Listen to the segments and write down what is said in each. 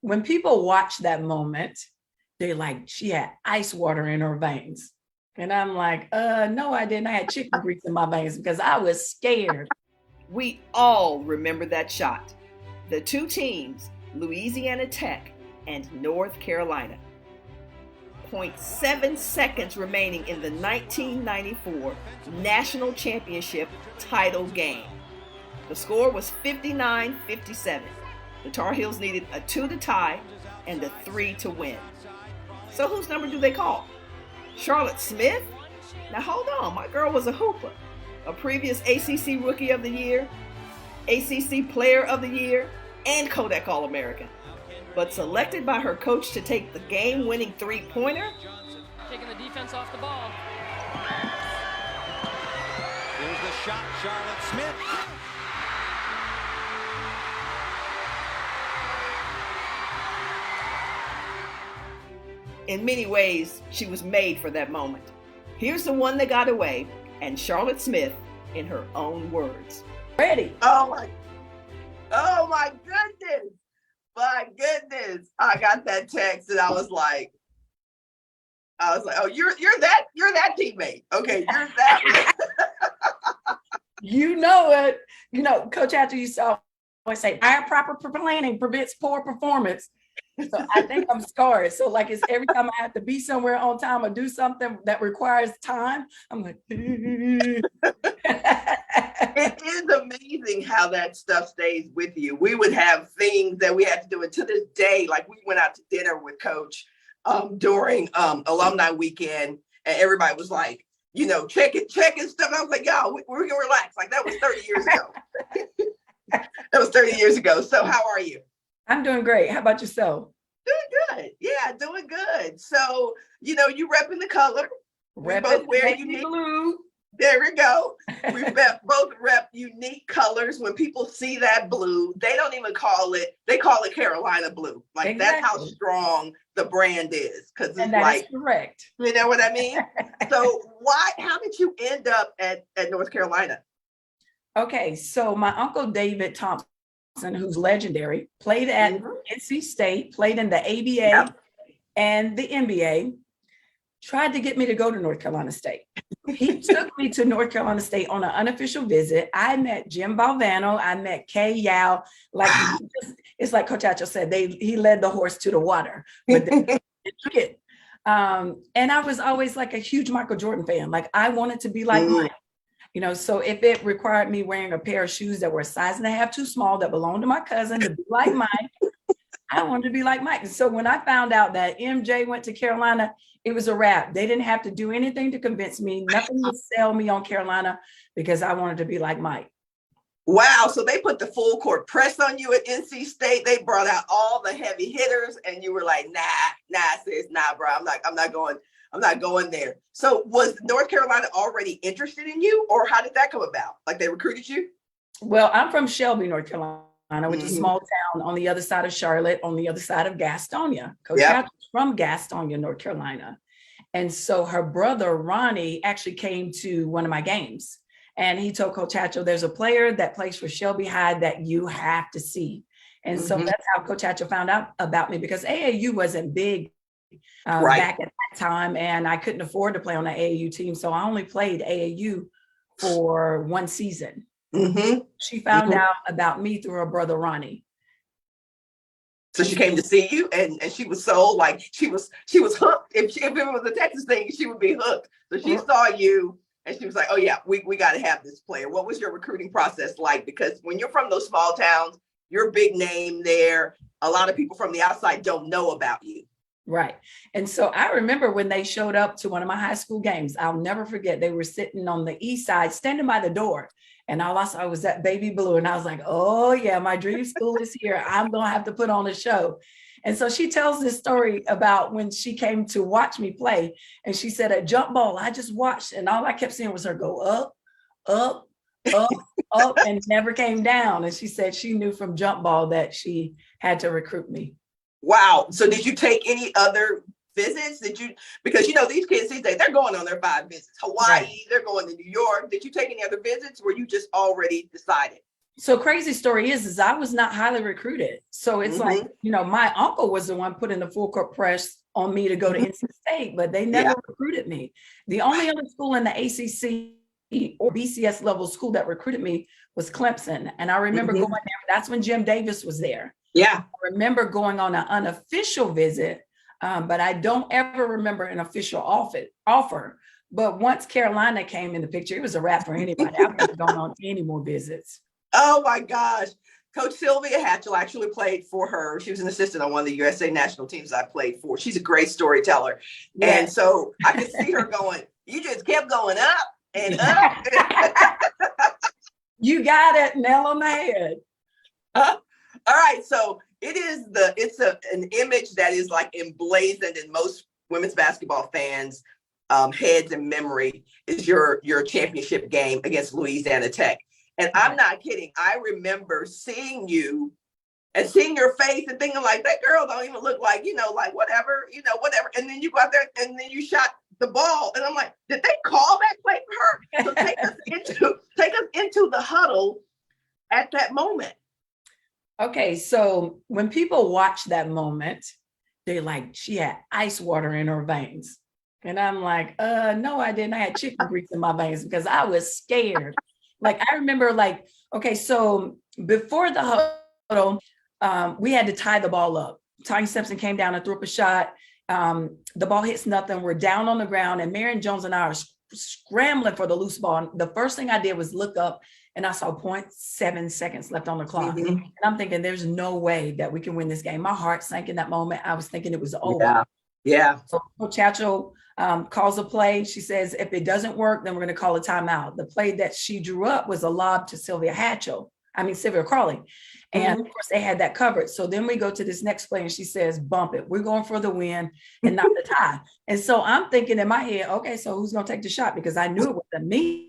when people watch that moment, they're like, she had ice water in her veins. And I'm like, no, I didn't. I had chicken grease in my veins because I was scared. We all remember that shot. The two teams, Louisiana Tech and North Carolina. 0.7 seconds remaining in the 1994 National Championship title game. The score was 59-57. The Tar Heels needed a 2 to tie and a 3 to win. So whose number do they call? Charlotte Smith? Now hold on, my girl was a hooper. A previous ACC Rookie of the Year, ACC Player of the Year, and Kodak All-American. But selected by her coach to take the game-winning three-pointer? Taking the defense off the ball. Here's the shot, Charlotte Smith. In many ways, she was made for that moment. Here's the one that got away, and Charlotte Smith in her own words. Ready. Oh my goodness. My goodness. I got that text and I was like, oh, you're that teammate. Okay, you're that. You know it. You know, Coach Hatcher used to always say, proper planning prevents poor performance. So I think I'm scarred. So like it's every time I have to be somewhere on time or do something that requires time, I'm like, It is amazing how that stuff stays with you. We would have things that we had to do, and to this day, like we went out to dinner with Coach during alumni weekend, and everybody was like, you know, checking stuff. I was like, y'all, we're gonna relax. Like that was 30 years ago. That was 30 years ago. So how are you? I'm doing great. How about yourself? Doing good. Yeah, doing good. So, you know, you repping the color. We both wear unique blue. There we go. We both rep unique colors. When people see that blue, they don't even call it, they call it Carolina blue. Like exactly. That's how strong the brand is. Because it's like, correct. You know what I mean? So how did you end up at North Carolina? Okay, so my uncle David Thompson, who's legendary, played at NC State, played in the ABA and the NBA, tried to get me to go to North Carolina State. He took me to North Carolina State on an unofficial visit. I met Jim Balvano. I met Kay Yao. Like it's like Coach Hatcher said, he led the horse to the water. But and I was always like a huge Michael Jordan fan. Like I wanted to be like Mike. You know, so if it required me wearing a pair of shoes that were a size and a half too small that belonged to my cousin to be like Mike, I wanted to be like Mike. And so when I found out that MJ went to Carolina, it was a wrap. They didn't have to do anything to convince me. Nothing would sell me on Carolina because I wanted to be like Mike. Wow. So they put the full court press on you at NC State. They brought out all the heavy hitters and you were like, nah, sis, nah, bro. I'm not going there. So was North Carolina already interested in you, or how did that come about? Like they recruited you? Well, I'm from Shelby, North Carolina, which is a small town on the other side of Charlotte, on the other side of Gastonia. Coach Hatcher's from Gastonia, North Carolina. And so her brother, Ronnie, actually came to one of my games. And he told Coach Hatcher, there's a player that plays for Shelby High that you have to see. And so that's how Coach Hatcher found out about me, because AAU wasn't big back at that time, and I couldn't afford to play on the AAU team, so I only played AAU for one season. She found out about me through her brother Ronnie. So she came to see you, and she was so like she was hooked. If it was a Texas thing, she would be hooked. So she saw you, and she was like, "Oh yeah, we got to have this player." What was your recruiting process like? Because when you're from those small towns, you're a big name there. A lot of people from the outside don't know about you. Right. And so I remember when they showed up to one of my high school games, I'll never forget, they were sitting on the east side, standing by the door. And all I saw was that baby blue. And I was like, oh yeah, my dream school is here. I'm going to have to put on a show. And so she tells this story about when she came to watch me play. And she said at jump ball, I just watched. And all I kept seeing was her go up, up, up, up, and never came down. And she said she knew from jump ball that she had to recruit me. Wow. So did you take any other visits? Because you know, these kids these days, they're going on their 5 visits. Hawaii, they're going to New York. Did you take any other visits? Were you just already decided? So crazy story is I was not highly recruited. So it's like, my uncle was the one putting the full court press on me to go to NC State, but they never recruited me. The only other school in the ACC or BCS level school that recruited me was Clemson. And I remember going there. That's when Jim Davis was there. Yeah. I remember going on an unofficial visit, but I don't ever remember an official offer. But once Carolina came in the picture, it was a wrap for anybody. I wasn't going on any more visits. Oh my gosh. Coach Sylvia Hatchell actually played for her. She was an assistant on one of the USA national teams I played for. She's a great storyteller. Yes. And so I could see her going, you just kept going up and up. You got it, nail on the head. All right. So it's an image that is like emblazoned in most women's basketball fans' heads and memory is your championship game against Louisiana Tech. And I'm not kidding. I remember seeing you and seeing your face and thinking like, that girl don't even look like, like whatever. And then you go out there and then you shot the ball. And I'm like, did they call that play for her? So take us into the huddle at that moment. Okay. So when people watch that moment, they're like, she had ice water in her veins. And I'm like, no, I didn't. I had chicken grease in my veins because I was scared. Like, I remember okay, so before the huddle, we had to tie the ball up. Tanya Simpson came down and threw up a shot. The ball hits nothing. We're down on the ground and Marion Jones and I are scrambling for the loose ball. And the first thing I did was look up and I saw 0.7 seconds left on the clock. And I'm thinking, there's no way that we can win this game. My heart sank in that moment. I was thinking it was over. Yeah. So Coach Hatchell calls a play. She says, if it doesn't work, then we're going to call a timeout. The play that she drew up was a lob to Sylvia Crawley. And of course they had that covered. So then we go to this next play and she says, bump it. We're going for the win and not the tie. And so I'm thinking in my head, okay, so who's going to take the shot? Because I knew it wasn't me.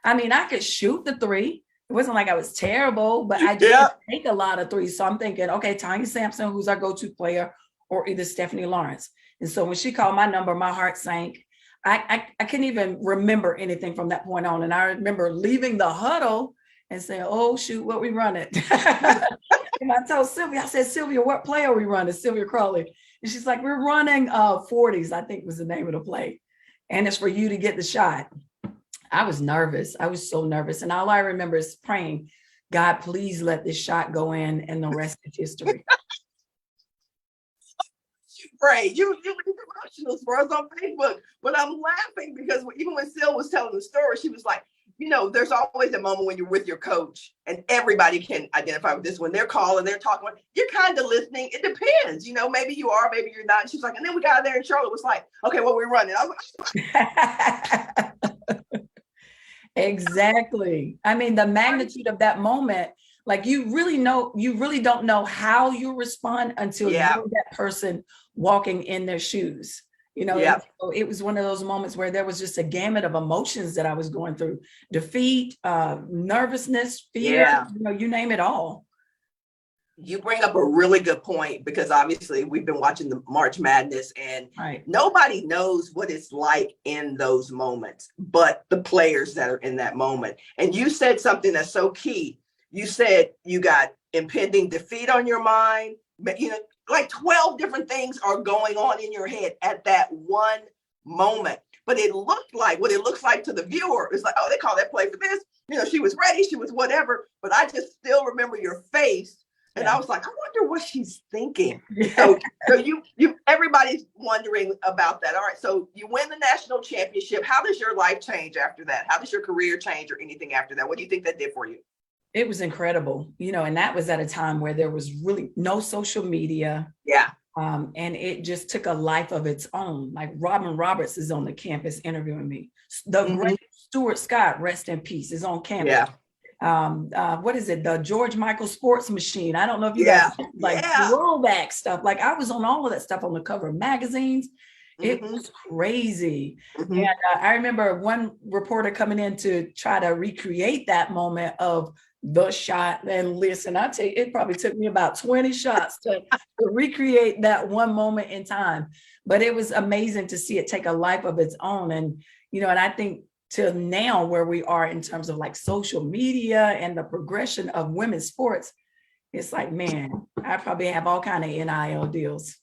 I mean, I could shoot the three. It wasn't like I was terrible, but I didn't take a lot of threes. So I'm thinking, okay, Tanya Sampson, who's our go-to player, or either Stephanie Lawrence. And so when she called my number, my heart sank. I couldn't even remember anything from that point on. And I remember leaving the huddle and saying, oh, shoot, what we running? And I told Sylvia, I said, Sylvia, what play are we running? Sylvia Crawley. And she's like, we're running 40s, I think was the name of the play. And it's for you to get the shot. I was nervous. I was so nervous. And all I remember is praying, God, please let this shot go in and the rest is history. Pray. You leave promotionals for us on Facebook, but I'm laughing because even when Sil was telling the story, she was like, there's always a moment when you're with your coach and everybody can identify with this. When they're calling, they're talking, you're kind of listening. It depends, maybe you are, maybe you're not. And she's like, and then we got there and Charlotte was like, okay, what we're running. I was like, exactly. I mean, the magnitude of that moment, like you really don't know how you respond until you're that person walking in their shoes. So it was one of those moments where there was just a gamut of emotions that I was going through: defeat, nervousness, fear, you name it all. You bring up a really good point because obviously we've been watching the March Madness and nobody knows what it's like in those moments, but the players that are in that moment. And you said something that's so key. You said you got impending defeat on your mind, but like 12 different things are going on in your head at that one moment. But it looked like what it looks like to the viewer is like, oh, they call that play for this. She was ready, she was whatever. But I just still remember your face. And I was like, I wonder what she's thinking. So you everybody's wondering about that. All right. So you win the national championship. How does your life change after that? How does your career change or anything after that? What do you think that did for you? It was incredible, and that was at a time where there was really no social media. Yeah. And it just took a life of its own. Like Robin Roberts is on the campus interviewing me. The great Stuart Scott, rest in peace, is on campus. Yeah. What is it? The George Michael Sports Machine. I don't know if you guys throwback stuff. Like I was on all of that stuff on the cover of magazines. It was crazy. And I remember one reporter coming in to try to recreate that moment of the shot. And listen, I tell you, it probably took me about 20 shots to recreate that one moment in time. But it was amazing to see it take a life of its own. And, and I think to now where we are in terms of like social media and the progression of women's sports, it's like, man, I probably have all kind of NIL deals.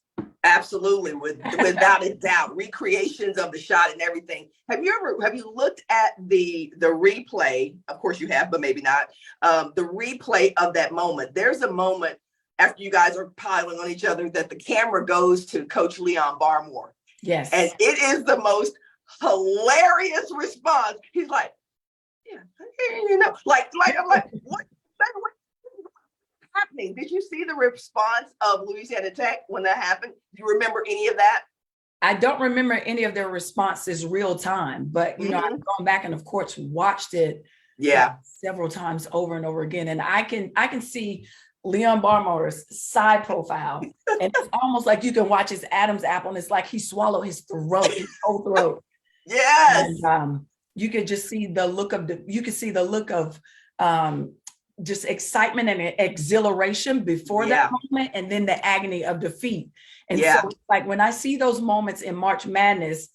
Absolutely, without a doubt, recreations of the shot and everything. Have you looked at the replay? Of course you have, but maybe not. The replay of that moment. There's a moment after you guys are piling on each other that the camera goes to Coach Leon Barmore. Yes. And it is the most hilarious response. He's like, yeah, you know, like I'm like, what happening? Did you see the response of Louisiana Tech when that happened? Do you remember any of that? I don't remember any of their responses real time, but you know, I've gone back and of course watched it several times over and over again. And I can see Leon Barmore's side profile. And it's almost like you can watch his Adam's apple and it's like he swallowed his whole throat. Yes. And you could just see the look of just excitement and exhilaration before that moment, and then the agony of defeat. And so like when I see those moments in March Madness,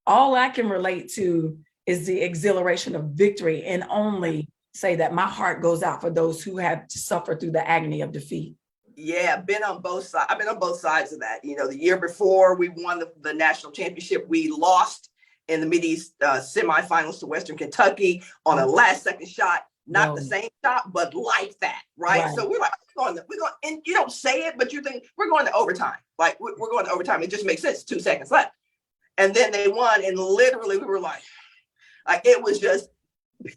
all I can relate to is the exhilaration of victory, and only say that my heart goes out for those who have to suffer through the agony of defeat. Yeah, been on both sides. I've been on both sides of that. You know, the year before we won the national championship, we lost in the Mid-East semifinals to Western Kentucky on a last second shot. Not the same shot, but like that, right? So we're like, we're going, and you don't say it, but you think we're going to overtime. Like we're going to overtime. It just makes sense. 2 seconds left. And then they won. And literally we were like it was just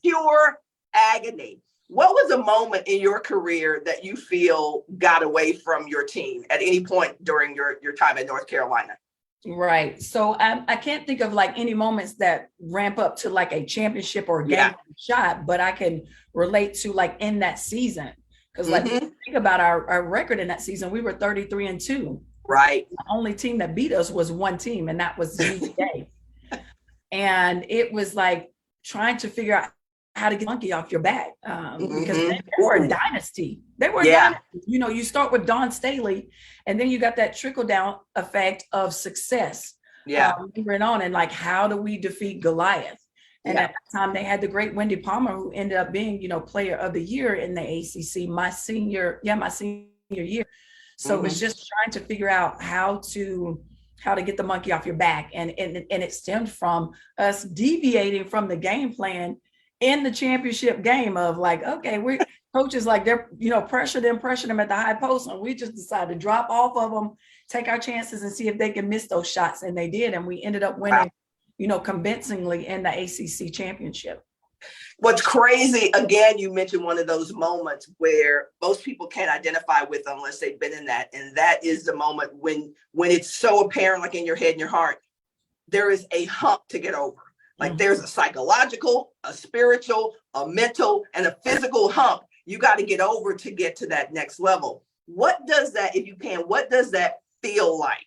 pure agony. What was a moment in your career that you feel got away from your team at any point during your time at North Carolina? Right. So I can't think of like any moments that ramp up to like a championship or a game shot, but I can relate to like in that season. Because like think about our record in that season, we were 33-2. Right. The only team that beat us was one team, and that was UVA. And it was like trying to figure out how to get the monkey off your back, because they were a dynasty. They were a dynasty. You know, you start with Dawn Staley, and then you got that trickle down effect of success. Moving on, and like, how do we defeat Goliath? And at that time, they had the great Wendy Palmer, who ended up being, you know, Player of the Year in the ACC my senior year. So it was just trying to figure out how to get the monkey off your back, and it stemmed from us deviating from the game plan in the championship game of like, okay, we coaches like they're, you know, pressure them at the high post, and we just decided to drop off of them, take our chances and see if they can miss those shots. And they did. And we ended up winning, you know, convincingly in the ACC championship. What's crazy, again, you mentioned one of those moments where most people can't identify with unless they've been in that. And that is the moment when it's so apparent, like in your head and your heart, there is a hump to get over. Like there's a psychological, a spiritual, a mental, and a physical hump you got to get over to get to that next level. What does that, if you can, what does that feel like?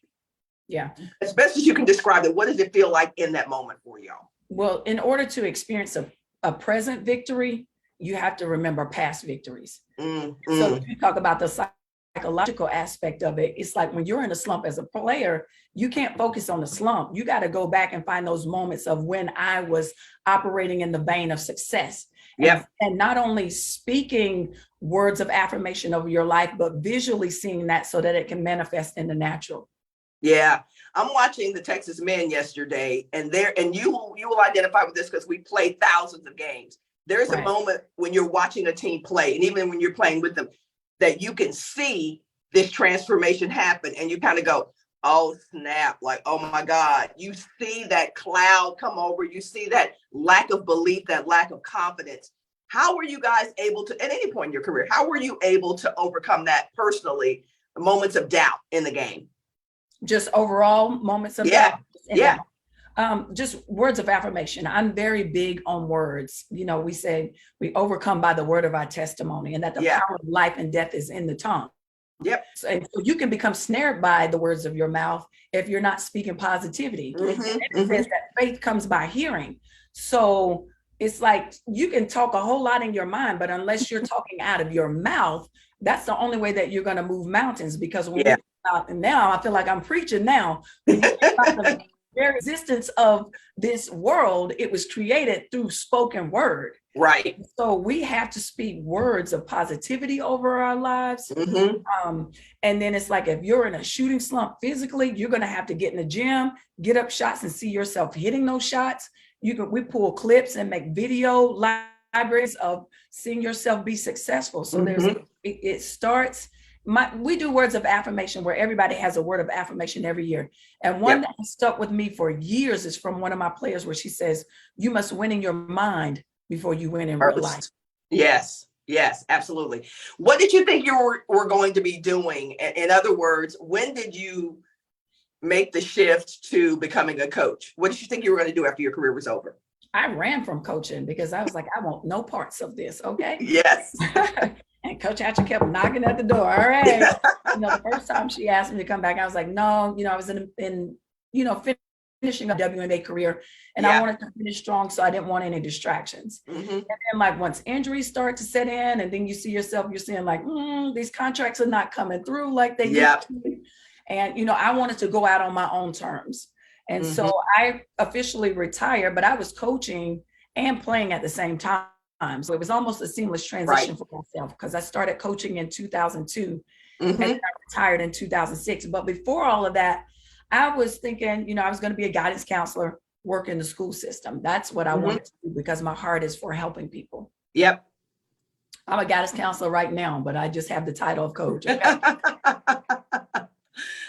Yeah. As best as you can describe it, what does it feel like in that moment for y'all? Well, in order to experience a present victory, you have to remember past victories. So if you talk about the psychological aspect of it, it's like when you're in a slump as a player, you can't focus on the slump. You got to go back and find those moments of when I was operating in the vein of success. And not only speaking words of affirmation over your life, but visually seeing that so that it can manifest in the natural. Yeah. I'm watching the Texas men yesterday, and you will identify with this because we play thousands of games. There's a moment when you're watching a team play, and even when you're playing with them, that you can see this transformation happen, and you kind of go, oh snap, like, oh my God. You see that cloud come over, you see that lack of belief, that lack of confidence. How were you guys able to, at any point in your career, how were you able to overcome that personally, moments of doubt in the game? Just overall moments of doubt? Just words of affirmation. I'm very big on words. You know, we say we overcome by the word of our testimony, and that the power of life and death is in the tongue. So you can become snared by the words of your mouth if you're not speaking positivity. It says that faith comes by hearing. So it's like you can talk a whole lot in your mind, but unless you're talking out of your mouth, that's the only way that you're going to move mountains. Because when and now I feel like I'm preaching now. When you think about very existence of this world, it was created through spoken word. Right. So we have to speak words of positivity over our lives. And then it's like, if you're in a shooting slump physically, you're going to have to get in the gym, get up shots and see yourself hitting those shots. We pull clips and make video libraries of seeing yourself be successful. So it starts. We do words of affirmation where everybody has a word of affirmation every year. And one that has stuck with me for years is from one of my players where she says, you must win in your mind before you win in real life. Yes, absolutely. What did you think you were going to be doing? In other words, when did you make the shift to becoming a coach? What did you think you were going to do after your career was over? I ran from coaching because I was like, I want no parts of this. Okay. Yes. And Coach Hatcher kept knocking at the door. All right. The first time she asked me to come back, I was like, no, I was in finishing a WNBA career and I wanted to finish strong. So I didn't want any distractions. And then like once injuries start to set in and then you see yourself, you're seeing like, these contracts are not coming through like they used to. And, I wanted to go out on my own terms. And so I officially retired, but I was coaching and playing at the same time. So it was almost a seamless transition for myself because I started coaching in 2002 and I retired in 2006. But before all of that, I was thinking, I was going to be a guidance counselor, work in the school system. That's what I wanted to do because my heart is for helping people. Yep. I'm a guidance counselor right now, but I just have the title of coach.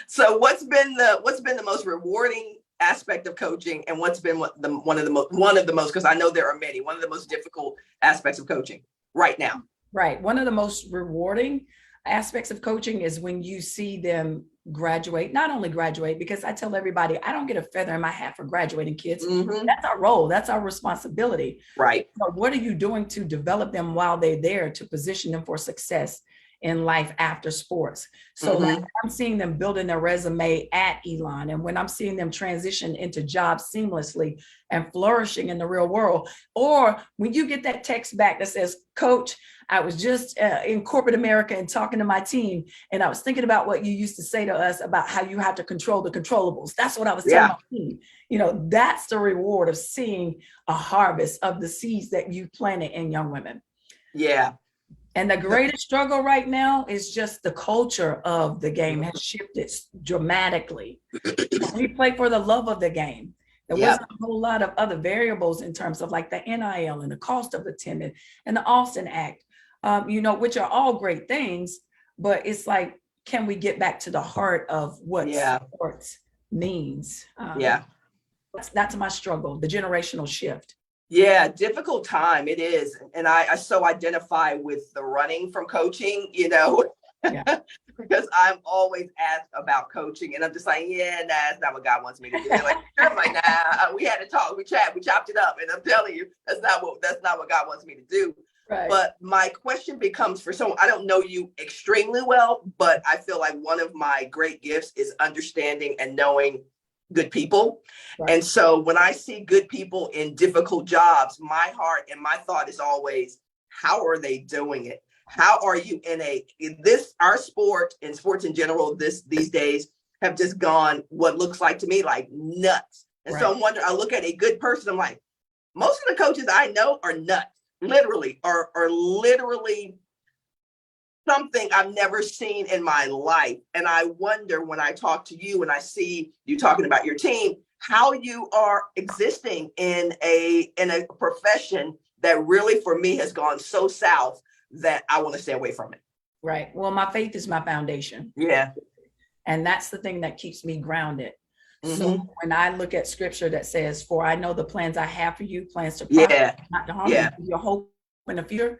So what's been the most rewarding aspect of coaching, and what's been one of the most, because I know there are many, one of the most difficult aspects of coaching right now? Right. One of the most rewarding aspects of coaching is when you see them graduate, not only graduate, because I tell everybody, I don't get a feather in my hat for graduating kids. That's our role. That's our responsibility. Right. But what are you doing to develop them while they're there to position them for success in life after sports? So like I'm seeing them building their resume at Elon, and when I'm seeing them transition into jobs seamlessly and flourishing in the real world, or when you get that text back that says, Coach, I was just in corporate America and talking to my team, and I was thinking about what you used to say to us about how you have to control the controllables. That's what I was telling my team. That's the reward of seeing a harvest of the seeds that you planted in young women. Yeah. And the greatest struggle right now is just the culture of the game has shifted dramatically. We play for the love of the game. There wasn't a whole lot of other variables in terms of like the NIL and the cost of attendance and the Austin Act, which are all great things, but it's like, can we get back to the heart of what sports means? That's my struggle, the generational shift. Yeah, difficult time it is. And I so identify with the running from coaching, because I'm always asked about coaching and I'm just like, that's not what God wants me to do. Like, I'm like, nah, we had to talk, we chopped it up. And I'm telling you, that's not what God wants me to do. Right. But my question becomes for someone, I don't know you extremely well, but I feel like one of my great gifts is understanding and knowing good people. Right. And so when I see good people in difficult jobs, my heart and my thought is always, how are they doing it? How are you our sport and sports in general these days have just gone what looks like to me like nuts. And so I'm wondering, I look at a good person, I'm like, most of the coaches I know are nuts, literally, are literally something I've never seen in my life. And I wonder when I talk to you and I see you talking about your team, how you are existing in a profession that really for me has gone so south that I want to stay away from it. Right. Well, my faith is my foundation. Yeah. And that's the thing that keeps me grounded. So when I look at scripture that says, for I know the plans I have for you, plans to prosper, not to harm you, your hope in the future.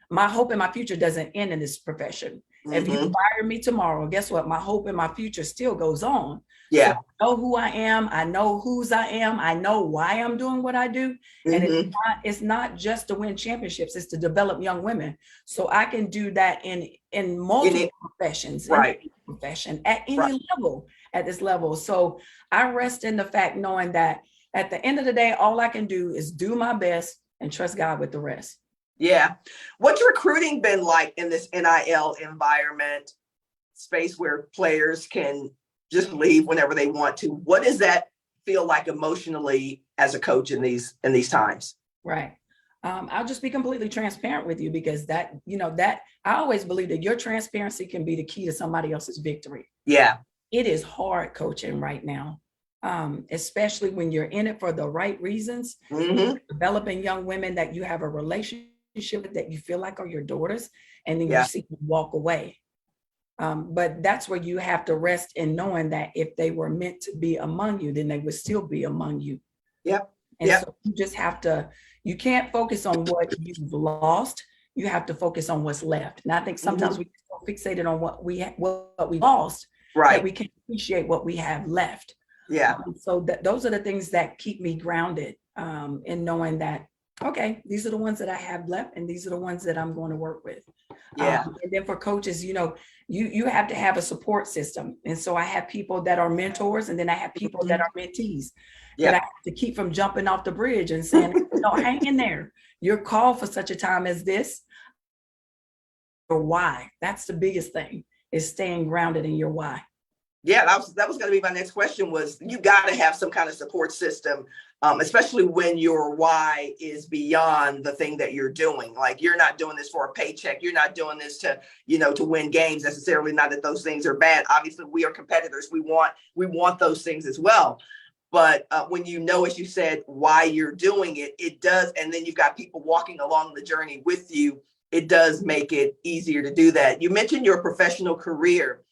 My hope in my future doesn't end in this profession. If you fire me tomorrow, guess what? My hope in my future still goes on. Yeah. So I know who I am. I know whose I am. I know why I'm doing what I do. And it's not just to win championships, it's to develop young women. So I can do that in multiple professions, at any level, at this level. So I rest in the fact knowing that at the end of the day, all I can do is do my best and trust God with the rest. Yeah. What's recruiting been like in this NIL environment space where players can just leave whenever they want to? What is that feel like emotionally as a coach in these times? Right. I'll just be completely transparent with you, because that I always believe that your transparency can be the key to somebody else's victory. Yeah. It is hard coaching right now, especially when you're in it for the right reasons. Mm-hmm. Developing young women that you have a relationship with, that you feel like are your daughters, and then Yeah. you see them walk away. But that's where you have to rest in knowing that if they were meant to be among you, then they would still be among you. Yep. And Yep. so you just have to, you can't focus on what you've lost. You have to focus on what's left. And I think sometimes we get so fixated on what we lost, Right. that we can't appreciate what we have left. Yeah. So those are the things that keep me grounded, in knowing that, okay, these are the ones that I have left, and these are the ones that I'm going to work with. Yeah. And then for coaches, you have to have a support system. And so I have people that are mentors, and then I have people that are mentees. Yeah. That I have to keep from jumping off the bridge and saying, no, hang in there. You're called for such a time as this. Or why? That's the biggest thing, is staying grounded in your why. Yeah, that was going to be my next question. Was you got to have some kind of support system, especially when your why is beyond the thing that you're doing. Like, you're not doing this for a paycheck. You're not doing this to win games necessarily. Not that those things are bad. Obviously, we are competitors. We want those things as well. But when as you said, why you're doing it, it does. And then you've got people walking along the journey with you. It does make it easier to do that. You mentioned your professional career.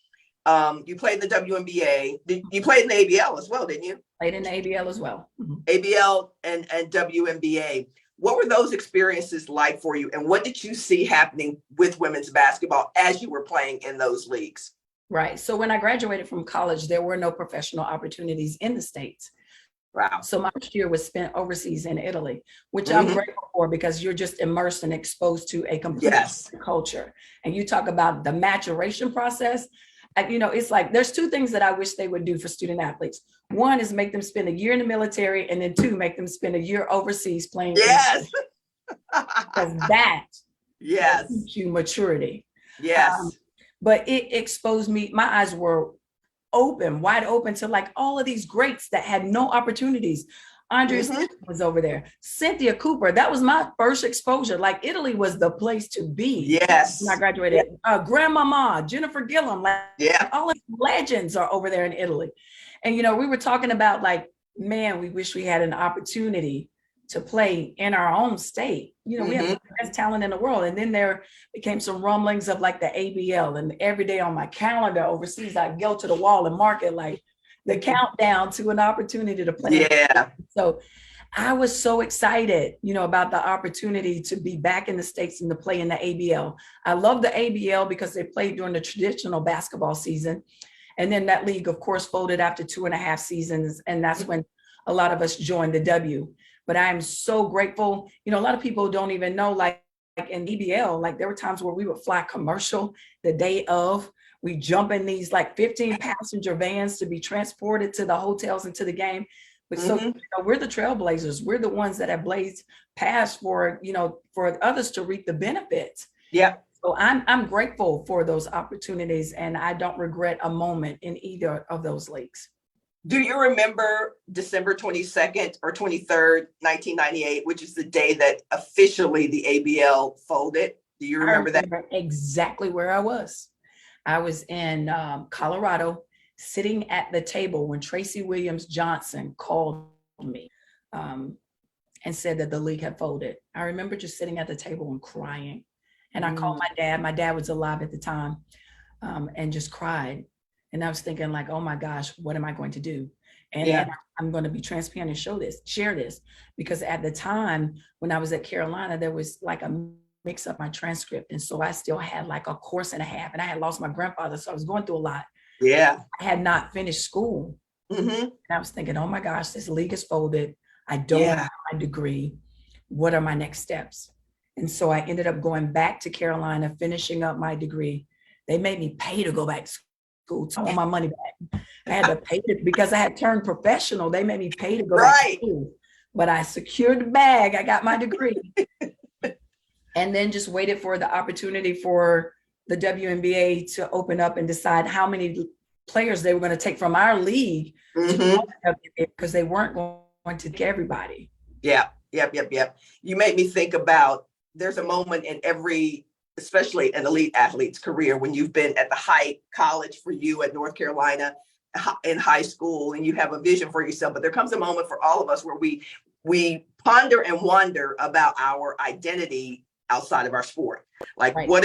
You played in the WNBA. You played in the ABL as well, didn't you? Played in the ABL as well. Mm-hmm. ABL and WNBA. What were those experiences like for you? And what did you see happening with women's basketball as you were playing in those leagues? Right. So when I graduated from college, there were no professional opportunities in the States. Wow. So my first year was spent overseas in Italy, which I'm grateful for, because you're just immersed and exposed to a complete culture. And you talk about the maturation process. It's like, there's two things that I wish they would do for student athletes. One is make them spend a year in the military, and then two, make them spend a year overseas playing. Yes. Because that teaches you maturity. Yes. But it exposed me. My eyes were wide open to like all of these greats that had no opportunities. Andrea was over there. Cynthia Cooper. That was my first exposure. Like, Italy was the place to be. Yes. When I graduated. Grandmama, Jennifer Gillum. All of the legends are over there in Italy. And, we were talking about like, man, we wish we had an opportunity to play in our own state. We have the best talent in the world. And then there became some rumblings of like the ABL, and every day on my calendar overseas, I'd go to the wall and mark it like the countdown to an opportunity to play. Yeah. So I was so excited, about the opportunity to be back in the States and to play in the ABL. I love the ABL because they played during the traditional basketball season. And then that league, of course, folded after 2.5 seasons. And that's when a lot of us joined the W. But I am so grateful. A lot of people don't even know, like in EBL, like there were times where we would fly commercial the day of. We jump in these like 15 passenger vans to be transported to the hotels and to the game. But so we're the trailblazers. We're the ones that have blazed paths for others to reap the benefits. Yeah. So I'm grateful for those opportunities, and I don't regret a moment in either of those leagues. Do you remember December 22nd or 23rd, 1998, which is the day that officially the ABL folded? Do you remember that? Exactly where I was. I was in Colorado, sitting at the table when Tracy Williams Johnson called me and said that the league had folded. I remember just sitting at the table and crying. And I called my dad. My dad was alive at the time, and just cried. And I was thinking like, oh my gosh, what am I going to do? And I'm going to be transparent and share this, because at the time when I was at Carolina, there was like a mix up my transcript. And so I still had like a course and a half, and I had lost my grandfather. So I was going through a lot. Yeah. I had not finished school. And I was thinking, oh my gosh, this league is folded. I don't have my degree. What are my next steps? And so I ended up going back to Carolina, finishing up my degree. They made me pay to go back to school. I want my money back. I had to pay it because I had turned professional. They made me pay to go back to school. But I secured the bag. I got my degree. And then just waited for the opportunity for the WNBA to open up and decide how many players they were going to take from our league Mhm. because they weren't going to take everybody. Yeah. Yep. You made me think about, there's a moment in every, especially an elite athlete's career, when you've been at the height, college for you at North Carolina, in high school, and you have a vision for yourself. But there comes a moment for all of us where we ponder and wonder about our identity outside of our sport. Like, Right. what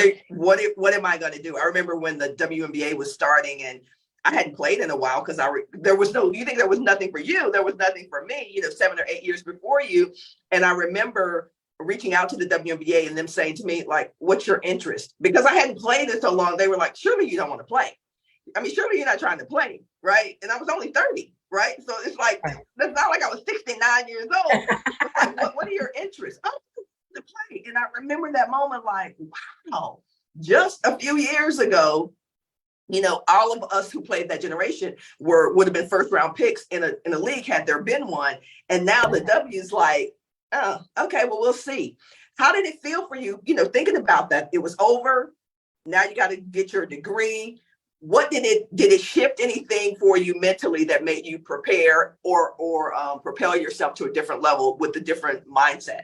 am I going to do? I remember when the WNBA was starting, and I hadn't played in a while because you think there was nothing for you. There was nothing for me, 7 or 8 years before you. And I remember reaching out to the WNBA and them saying to me, like, what's your interest? Because I hadn't played it so long. They were like, surely you don't want to play. I mean, surely you're not trying to play, right? And I was only 30, right? So it's like, it's not like I was 69 years old. Like, what are your interests? Oh, to play. And I remember that moment like, wow, just a few years ago, all of us who played that generation would have been first round picks in a league had there been one. And now the W is like, oh, okay, well, we'll see. How did it feel for you, thinking about that? It was over. Now you got to get your degree. What did it shift anything for you mentally that made you prepare or propel yourself to a different level with a different mindset?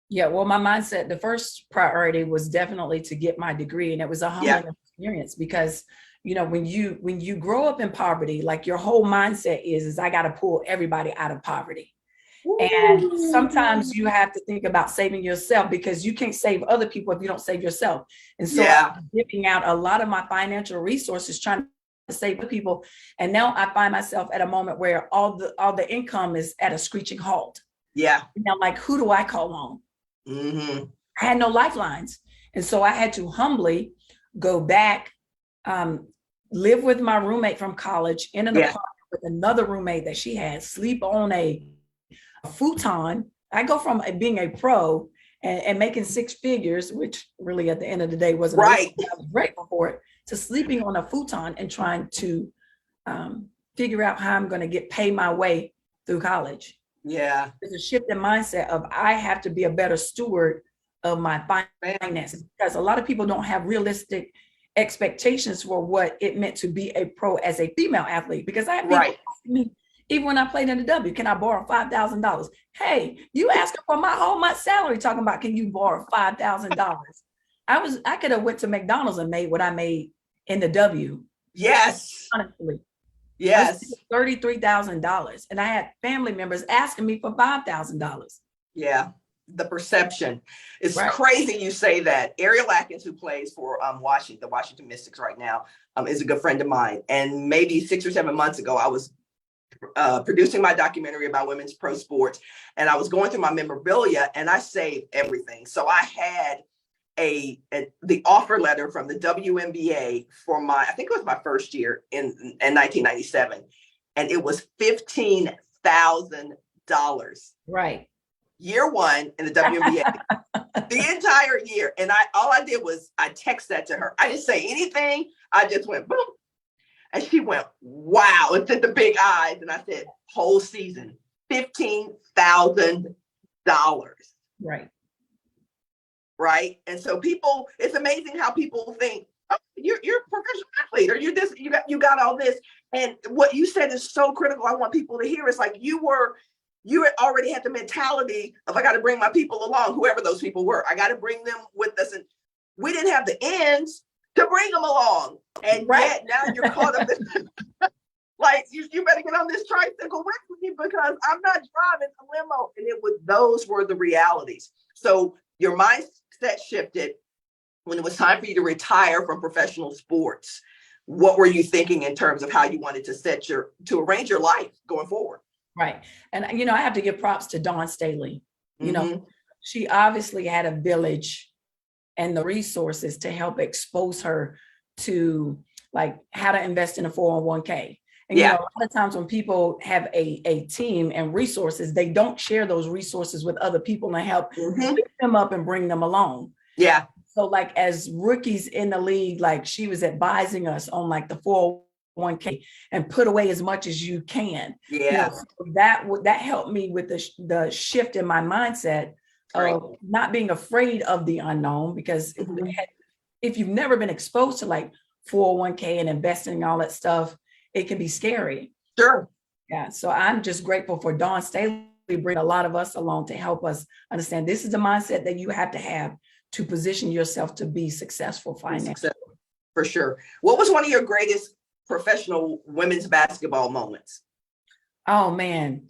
Yeah, well, my mindset, the first priority was definitely to get my degree. And it was a humbling experience because, when you grow up in poverty, like your whole mindset is I got to pull everybody out of poverty. And sometimes you have to think about saving yourself because you can't save other people if you don't save yourself. And so I'm dipping out a lot of my financial resources trying to save the people. And now I find myself at a moment where all the income is at a screeching halt. Yeah. Now, like, who do I call on? Mm-hmm. I had no lifelines. And so I had to humbly go back, live with my roommate from college in an apartment with another roommate that she had, sleep on a futon. I go from being a pro and making six figures, which really at the end of the day wasn't right. I was grateful for it, to sleeping on a futon and trying to figure out how I'm going to pay my way through college. Yeah. There's a shift in mindset of I have to be a better steward of my finances because a lot of people don't have realistic expectations for what it meant to be a pro as a female athlete. Because I have people asking me, even when I played in the W, can I borrow $5,000? Hey, you asking for my whole month's salary, talking about can you borrow $5,000? I could have went to McDonald's and made what I made in the W. Yes. Honestly. Yes. $33,000. And I had family members asking me for $5,000. Yeah. The perception. It's crazy you say that. Ariel Atkins, who plays for the Washington Mystics right now, is a good friend of mine. And maybe 6 or 7 months ago, I was producing my documentary about women's pro sports. And I was going through my memorabilia and I saved everything. So I had the offer letter from the WNBA for I think it was my first year in 1997. And it was $15,000. Right. Year one in the WNBA, the entire year. And all I did was I texted that to her. I didn't say anything. I just went boom. And she went, wow, and did the big eyes. And I said, whole season, $15,000. Right. Right. And so it's amazing how people think, oh, you're a professional athlete, or you got all this. And what you said is so critical. I want people to hear. It's like you already had the mentality of I got to bring my people along, whoever those people were. I got to bring them with us. And we didn't have the ends to bring them along. And yet now you're caught up in like, you better get on this tricycle with me because I'm not driving a limo. And those were the realities. So your mindset shifted when it was time for you to retire from professional sports. What were you thinking in terms of how you wanted to arrange your life going forward? Right. And, I have to give props to Dawn Staley. She obviously had a village and the resources to help expose her to like how to invest in a 401k. And, a lot of times when people have a team and resources, they don't share those resources with other people and help pick them up and bring them along. Yeah. So like as rookies in the league, like she was advising us on like the 401k and put away as much as you can. Yeah. So that helped me with the shift in my mindset of not being afraid of the unknown, because if you've never been exposed to like 401k and investing and all that stuff, it can be scary. Sure. Yeah. So I'm just grateful for Dawn Staley bring a lot of us along to help us understand this is the mindset that you have to position yourself to be successful financially. For sure. What was one of your greatest professional women's basketball moments? Oh man,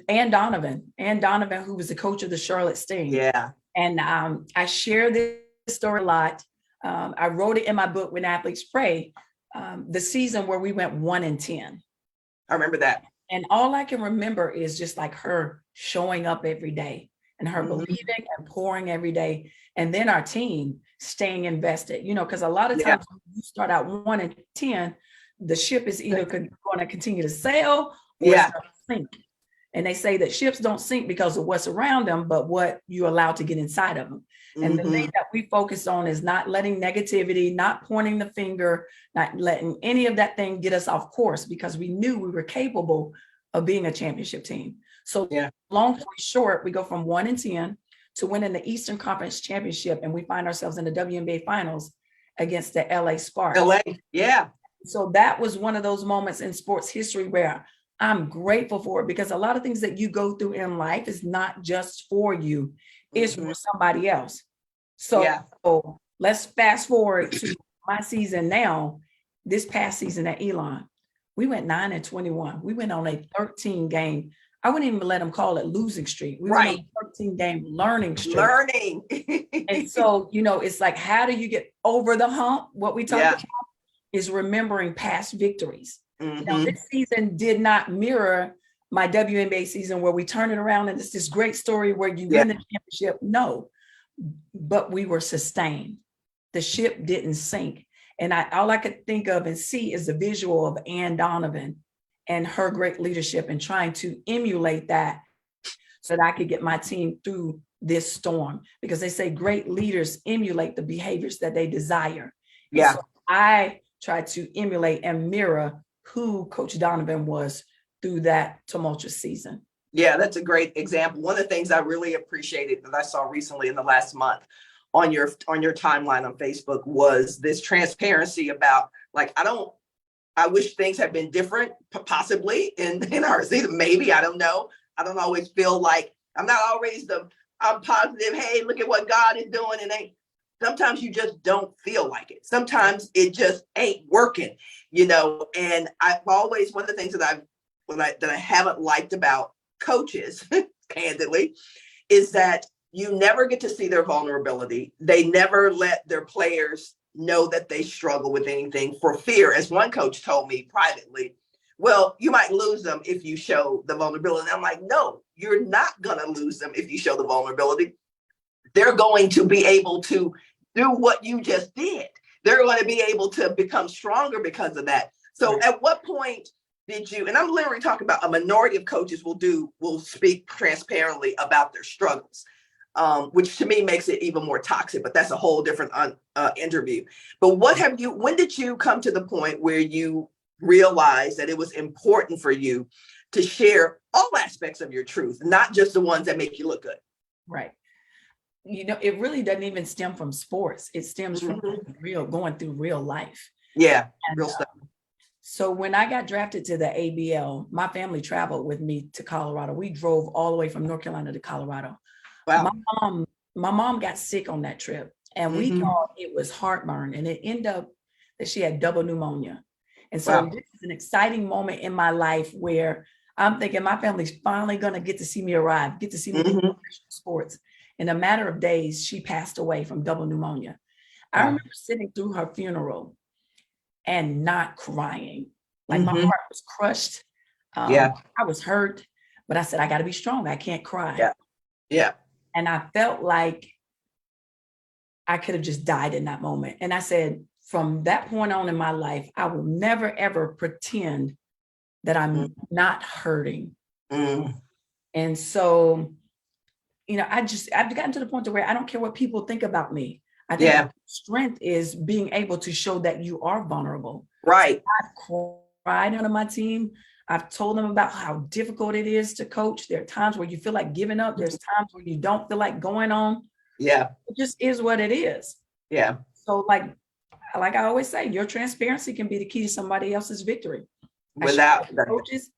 Ann Donovan, who was the coach of the Charlotte Sting. Yeah. And I share this story a lot. I wrote it in my book, When Athletes Pray, the season where we went 1-10. I remember that. And all I can remember is just like her showing up every day and her believing and pouring every day. And then our team staying invested, because a lot of times when you start out 1-10, the ship is either going to continue to sail or sink. And they say that ships don't sink because of what's around them, but what you allow to get inside of them. And the thing that we focus on is not letting negativity, not pointing the finger, not letting any of that thing get us off course, because we knew we were capable of being a championship team. So long story short, we go from 1-10 to winning the Eastern Conference Championship, and we find ourselves in the WNBA Finals against the LA Sparks. So that was one of those moments in sports history where I'm grateful for it, because a lot of things that you go through in life is not just for you, it's for somebody else. So let's fast forward to my season now. This past season at Elon, we went 9-21. We went on a 13-game. I wouldn't even let them call it losing streak. We went on a 13-game learning streak. And so, it's like, how do you get over the hump? What we talk about is remembering past victories. Now, this season did not mirror my WNBA season where we turn it around and it's this great story where you win the championship. No, but we were sustained. The ship didn't sink. And all I could think of and see is the visual of Ann Donovan and her great leadership and trying to emulate that so that I could get my team through this storm, because they say great leaders emulate the behaviors that they desire. So I try to emulate and mirror who Coach Donovan was through that tumultuous season. Yeah, that's a great example. One of the things I really appreciated that I saw recently in the last month on your timeline on Facebook was this transparency about, like, I wish things had been different, possibly in our season. Maybe, I don't know. I don't always feel like I'm not always I'm positive. Hey, look at what God is doing. And sometimes you just don't feel like it. Sometimes it just ain't working, and I've always, one of the things that I haven't liked about coaches, candidly, is that you never get to see their vulnerability. They never let their players know that they struggle with anything for fear. As one coach told me privately, well, you might lose them if you show the vulnerability. And I'm like, no, you're not going to lose them if you show the vulnerability. They're going to be able to do what you just did. They're going to be able to become stronger because of that. So at what point did you, and I'm literally talking about a minority of coaches will speak transparently about their struggles, which to me makes it even more toxic, but that's a whole different interview. But when did you come to the point where you realized that it was important for you to share all aspects of your truth, not just the ones that make you look good? Right. It really doesn't even stem from sports. It stems from going through real life. Yeah, and, real stuff. So when I got drafted to the ABL, my family traveled with me to Colorado. We drove all the way from North Carolina to Colorado. Wow. My mom got sick on that trip, and we thought it was heartburn, and it ended up that she had double pneumonia. And so this is an exciting moment in my life where I'm thinking my family's finally going to get to see me arrive, get to see me do professional sports. In a matter of days, she passed away from double pneumonia. I remember sitting through her funeral and not crying. Like my heart was crushed. I was hurt, but I said, I got to be strong. I can't cry. Yeah. And I felt like I could have just died in that moment. And I said, from that point on in my life, I will never, ever pretend that I'm not hurting. And so, I've gotten to the point where I don't care what people think about me. I think strength is being able to show that you are vulnerable. Right. I've cried under my team. I've told them about how difficult it is to coach. There are times where you feel like giving up. There's times where you don't feel like going on. Yeah. It just is what it is. Yeah. So like I always say, your transparency can be the key to somebody else's victory. Without coaches,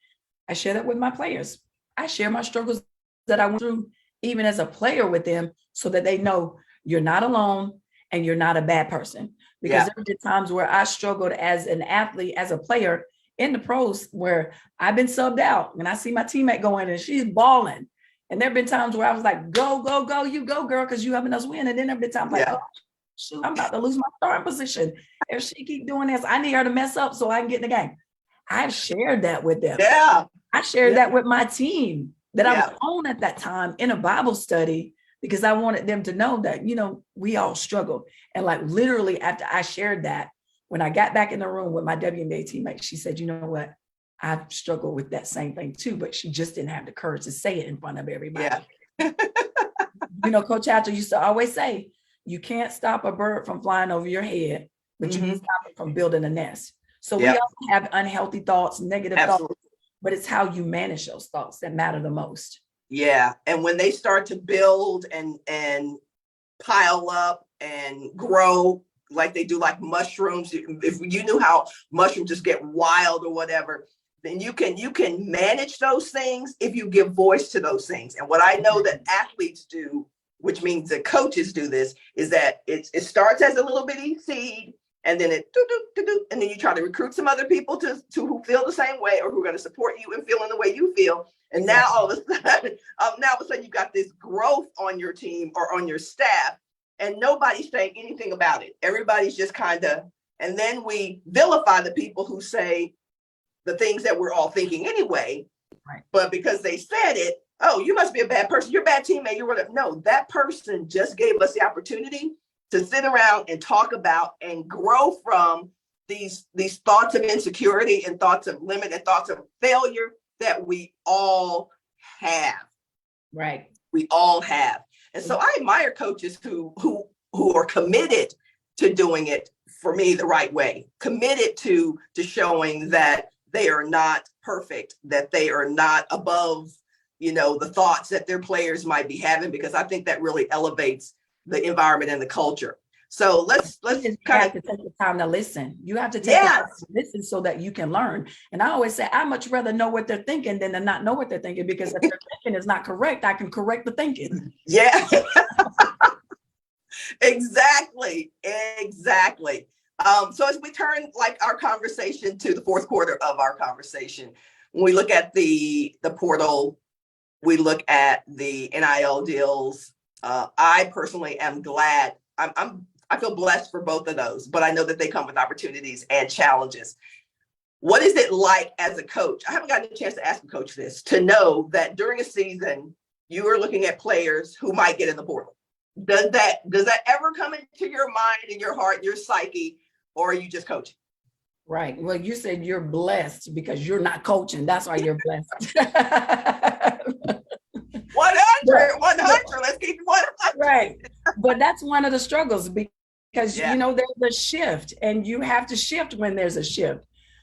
I share that with my players. I share my struggles that I went through, even as a player with them, so that they know you're not alone and you're not a bad person. Because there have been times where I struggled as an athlete, as a player in the pros, where I've been subbed out and I see my teammate going and she's balling. And there have been times where I was like, go, go, go, you go, girl, because you helping us win. And then there have been times like, oh, shoot, I'm about to lose my starting position. If she keep doing this, I need her to mess up so I can get in the game. I've shared that with them. Yeah. I shared that with my team that I was on at that time in a Bible study, because I wanted them to know that, we all struggle. And like literally after I shared that, when I got back in the room with my WNBA teammate, she said, you know what? I've struggled with that same thing too, but she just didn't have the courage to say it in front of everybody. Yeah. Coach Hatcher used to always say, you can't stop a bird from flying over your head, but you can stop it from building a nest. So we all have unhealthy thoughts, negative thoughts, but it's how you manage those thoughts that matter the most. Yeah. And when they start to build and pile up and grow like they do, like mushrooms, if you knew how mushrooms just get wild or whatever, then you can manage those things if you give voice to those things. And what I know that athletes do, which means that coaches do this, is that it starts as a little bitty seed, and then and then you try to recruit some other people to who feel the same way, or who are going to support you and feeling the way you feel. And now all of a sudden you've got this growth on your team or on your staff, and nobody's saying anything about it. Everybody's just kind of, and then we vilify the people who say the things that we're all thinking anyway. Right. But because they said it, oh, you must be a bad person. You're a bad teammate. You're whatever. No, that person just gave us the opportunity to sit around and talk about and grow from these thoughts of insecurity and thoughts of limit and thoughts of failure that we all have. Right. We all have. And so I admire coaches who are committed to doing it, for me, the right way, committed to showing that they are not perfect, that they are not above, the thoughts that their players might be having, because I think that really elevates the environment and the culture. So let's have to take the time to listen. You have to take the time to listen so that you can learn. And I always say, I much rather know what they're thinking than to not know what they're thinking, because if their thinking is not correct, I can correct the thinking. Yeah. Exactly. So as we turn our conversation to the fourth quarter of our conversation, when we look at the portal, we look at the NIL deals. I personally am glad. I feel blessed for both of those, but I know that they come with opportunities and challenges. What is it like as a coach? I haven't gotten a chance to ask a coach this, to know that during a season, you are looking at players who might get in the portal. Does that ever come into your mind and your heart, your psyche, or are you just coaching? Right. Well, you said you're blessed because you're not coaching. That's why you're blessed. 100. Let's keep it 100. Right. But that's one of the struggles, because, there's a shift, and you have to shift when there's a shift.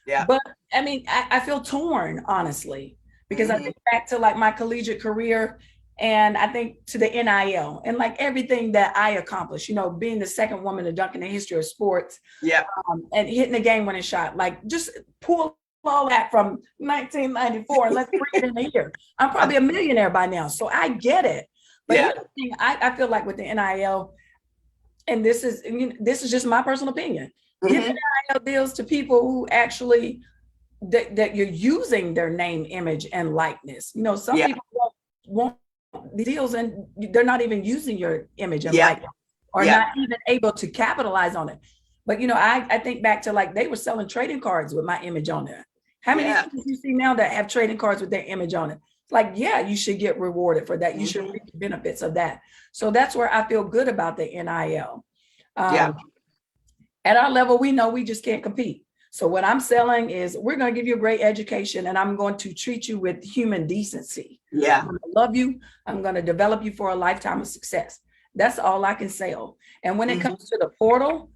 Yeah. But I mean, I feel torn, honestly, because I think back to my collegiate career, and I think to the NIL and everything that I accomplished, being the second woman to dunk in the history of sports. Yeah. And hitting the game-winning shot, just pull all that from 1994 and let's bring it in here. I'm probably a millionaire by now, so I get it. But here's the thing, I feel like with the NIL, and this is just my personal opinion, give NIL deals to people who actually that you're using their name, image, and likeness. Some people won't the deals and they're not even using your image and likeness, or not even able to capitalize on it. But I think back to they were selling trading cards with my image on there. How many people you see now that have trading cards with their image on it? It's you should get rewarded for that. You should reap the benefits of that. So that's where I feel good about the NIL. At our level, we know we just can't compete. So what I'm selling is, we're going to give you a great education, and I'm going to treat you with human decency. Yeah. I'm going to love you. I'm going to develop you for a lifetime of success. That's all I can sell. And when it comes to the portal,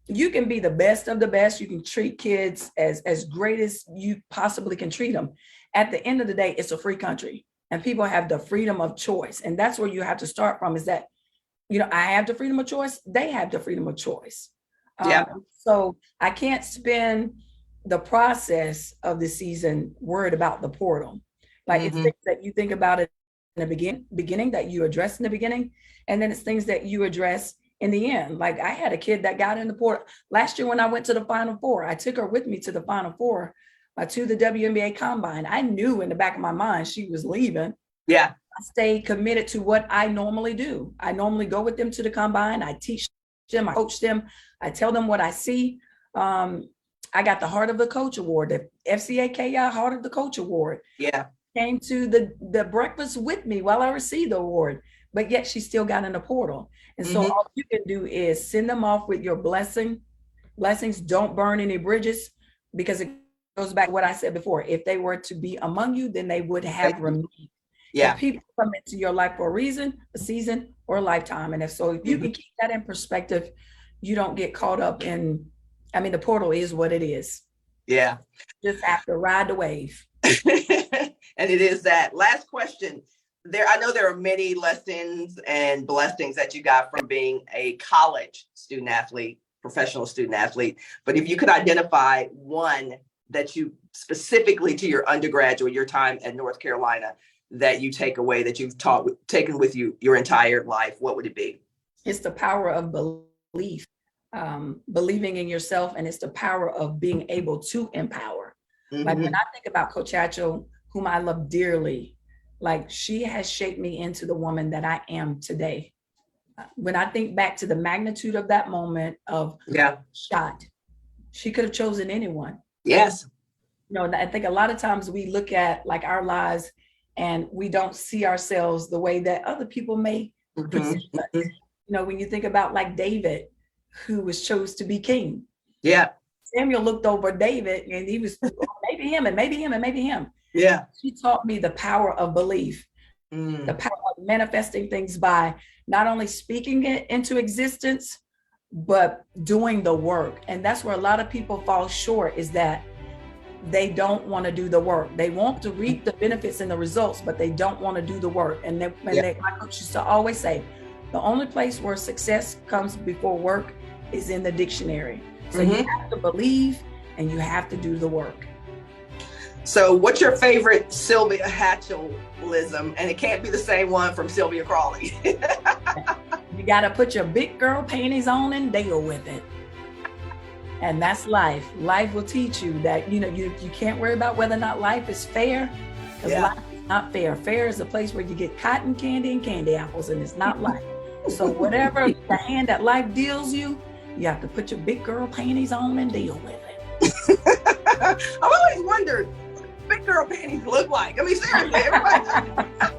you can be the best of the best. You can treat kids as great as you possibly can treat them. At the end of the day, it's a free country, and people have the freedom of choice. And that's where you have to start from, is that, I have the freedom of choice. They have the freedom of choice. So I can't spend the process of the season worried about the portal. Like it's things that you think about it in the beginning that you address in the beginning, and then it's things that you address in the end. Like I had a kid that got in the portal last year when I went to the Final Four. I took her with me to the Final Four, to the WNBA Combine. I knew in the back of my mind she was leaving. Yeah. I stayed committed to what I normally do. I normally go with them to the Combine. I teach them, I coach them, I tell them what I see. I got the Heart of the Coach Award, the FCAKI Heart of the Coach Award. Yeah. Came to the breakfast with me while I received the award, but yet she still got in the portal. And so all you can do is send them off with your blessings. Don't burn any bridges, because it goes back to what I said before. If they were to be among you, then they would have remained. Yeah. And people come into your life for a reason, a season, or a lifetime. And if you can keep that in perspective, you don't get caught up in, I mean, the portal is what it is. Yeah. Just have to ride the wave. And it is that. Last question. I know there are many lessons and blessings that you got from being a college student athlete, professional student athlete. But if you could identify one that you specifically to your undergraduate, your time at North Carolina, that you take away, that you've taken with you your entire life, what would it be? It's the power of belief, believing in yourself, and it's the power of being able to empower. Like when I think about Coach Hatchell, whom I love dearly, like she has shaped me into the woman that I am today. When I think back to the magnitude of that moment of shot, she could have chosen anyone. Yes. You know, I think a lot of times we look at like our lives and we don't see ourselves the way that other people may perceive us. You know, when you think about like David, who was chose to be king. Yeah. Samuel looked over David and he was maybe him and maybe him and maybe him. Yeah. She taught me the power of belief, the power of manifesting things by not only speaking it into existence, but doing the work. And that's where a lot of people fall short, is that they don't want to do the work. They want to reap the benefits and the results, but they don't want to do the work. And my coach used to always say, the only place where success comes before work is in the dictionary. So you have to believe and you have to do the work. So what's your favorite Sylvia Hatchellism? And it can't be the same one from Sylvia Crawley. You got to put your big girl panties on and deal with it. And that's life. Life will teach you that, you know, you can't worry about whether or not life is fair, because life is not fair. Fair is a place where you get cotton candy and candy apples, and it's not life. So whatever the hand that life deals you, you have to put your big girl panties on and deal with it. I've always wondered what big girl panties look like. I mean, seriously, everybody.